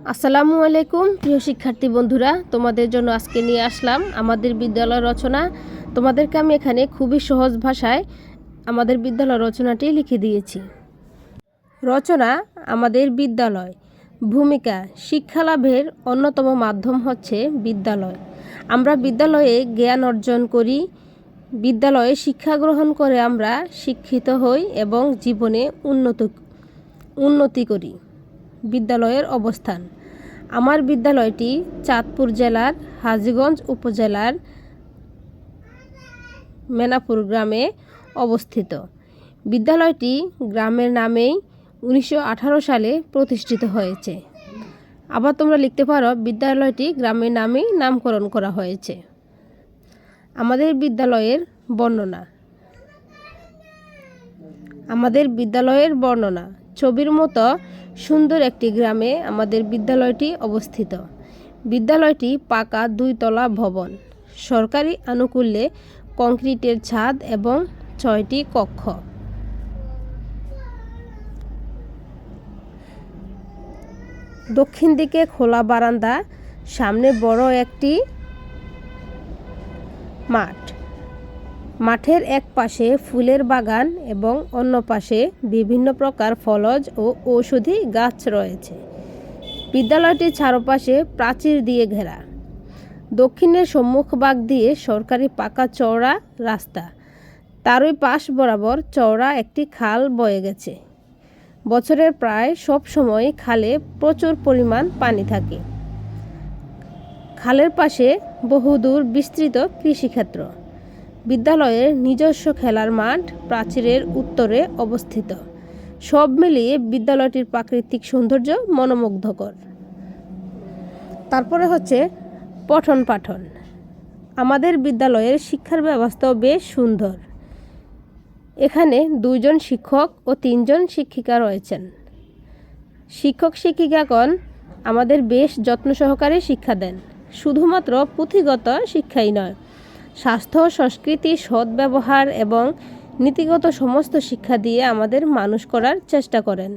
আসসালামু আলাইকুম প্রিয় শিক্ষার্থী বন্ধুরা, তোমাদের জন্য আজকে নিয়ে আসলাম আমাদের বিদ্যালয় রচনা। তোমাদেরকে আমি এখানে খুবই সহজ ভাষায় আমাদের বিদ্যালয় রচনাটি লিখে দিয়েছি। রচনা: আমাদের বিদ্যালয়। ভূমিকা: শিক্ষা লাভের অন্যতম মাধ্যম হচ্ছে বিদ্যালয়। আমরা বিদ্যালয়ে জ্ঞান অর্জন করি। বিদ্যালয়ে শিক্ষা গ্রহণ করে আমরা শিক্ষিত হই এবং জীবনে উন্নতি করি। বিদ্যালয়ের অবস্থান: আমার বিদ্যালয়টি চাঁদপুর জেলার হাজীগঞ্জ উপজেলার মেনাপুর গ্রামে অবস্থিত। বিদ্যালয়টি গ্রামের নামেই 1918 সালে প্রতিষ্ঠিত হয়েছে। আবার তোমরা লিখতে পারো, বিদ্যালয়টি গ্রামের নামেই নামকরণ করা হয়েছে। আমাদের বিদ্যালয়ের বর্ণনা: আমাদের বিদ্যালয়ের বর্ণনা: ছবির মতো সুন্দর একটি গ্রামে আমাদের বিদ্যালয়টি অবস্থিত। বিদ্যালয়টি পাকা 2 তলা ভবন, সরকারি আনুকূল্যে কংক্রিটের ছাদ এবং 6টি কক্ষ। দক্ষিণ দিকে খোলা বারান্দা, সামনে বড় একটি মাঠ। মাঠের এক পাশে ফুলের বাগান এবং অন্য পাশে বিভিন্ন প্রকার ফলজ ও ঔষধি গাছ রয়েছে। বিদ্যালয়টির চারপাশে প্রাচীর দিয়ে ঘেরা। দক্ষিণের সম্মুখভাগ দিয়ে সরকারি পাকা চওড়া রাস্তা, তারই পাশ বরাবর চওড়া একটি খাল বয়ে গেছে। বছরের প্রায় সব সময় খালে প্রচুর পরিমাণ পানি থাকে। খালের পাশে বহুদূর বিস্তৃত কৃষিক্ষেত্র। বিদ্যালয়ের নিজস্ব খেলার মাঠ প্রাচীরের উত্তরে অবস্থিত। সব মিলিয়ে বিদ্যালয়টির প্রাকৃতিক সৌন্দর্য মনোমুগ্ধকর। তারপরে হচ্ছে পঠন পাঠন। আমাদের বিদ্যালয়ের শিক্ষার ব্যবস্থাও বেশ সুন্দর। এখানে 2 জন শিক্ষক ও 3 জন শিক্ষিকা রয়েছেন। শিক্ষক শিক্ষিকাগণ আমাদের বেশ যত্ন সহকারে শিক্ষা দেন। শুধুমাত্র পুঁথিগত শিক্ষাই নয়, স্বাস্থ্য, সংস্কৃতি, সদ্ব্যবহার এবং নীতিগত সমস্ত শিক্ষা দিয়ে আমাদের মানুষ করার চেষ্টা করেন।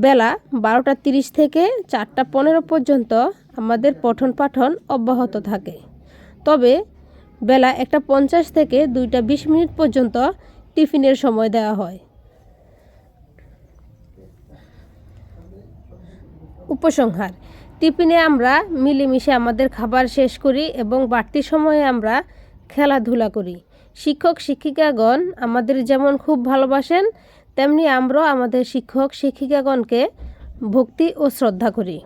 বেলা 12টা 30 থেকে 4টা 15 পর্যন্ত আমাদের পঠন পাঠন অব্যাহত থাকে। তবে বেলা 1টা 50 থেকে 2টা 20 পর্যন্ত টিফিনের সময় দেওয়া হয়। উপসংহার: টিফিনে আমরা মিলেমিশে আমাদের খাবার শেষ করি এবং বাড়তি সময়ে আমরা খেলাধুলা করি। শিক্ষক শিক্ষিকাগণ আমাদের যেমন খুব ভালোবাসেন, তেমনি আমরাও আমাদের শিক্ষক শিক্ষিকাগণকে ভক্তি ও শ্রদ্ধা করি।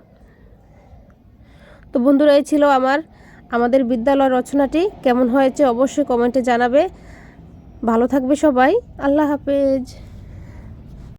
তো বন্ধুরা, এই ছিল আমাদের বিদ্যালয় রচনাটি। কেমন হয়েছে অবশ্যই কমেন্টে জানাবে। ভালো থাকবে সবাই। আল্লাহ হাফেজ।